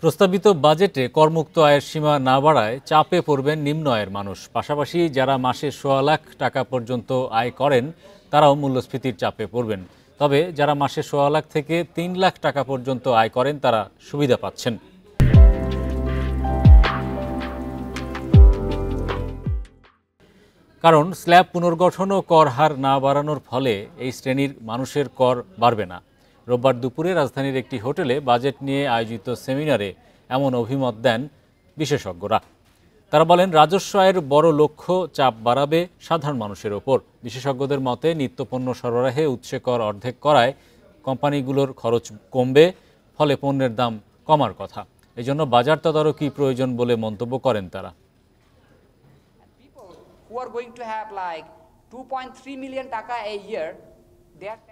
প্রস্তাবিত বাজেটে করমুক্ত আয়ের সীমা না বাড়ায় চাপে পড়বেন নিম্ন আয়ের মানুষ। পাশাপাশি যারা মাসে ১.৫ লাখ টাকা পর্যন্ত আয় করেন তারাও মূল্যস্ফীতির চাপে পড়বেন। তবে যারা মাসে ১.৫ লাখ থেকে ৩ লাখ টাকা পর্যন্ত আয় করেন তারা সুবিধা পাচ্ছেন। কারণ স্ল্যাব পুনর্গঠন ও কর হার না বাড়ানোর ফলে এই শ্রেণীর মানুষের কর বাড়বে না। রোববার দুপুরে রাজধানীর একটি হোটেলে বাজেট নিয়ে আয়োজিত সেমিনারে এমন অভিমত দেন বিশেষজ্ঞরা। তারা বলেন, রাজস্ব আয়ের বড় লক্ষ্য চাপ বাড়াবে সাধারণ মানুষের ওপর। বিশেষজ্ঞদের মতে নিত্যপণ্য সরবরাহে উৎসে কর অর্ধেক করায় কোম্পানিগুলোর খরচ কমবে, ফলে পণ্যের দাম কমার কথা। এজন্য বাজার তদারকি প্রয়োজন বলে মন্তব্য করেন তারা। Who are going to have like 2.3 million taka a year, they are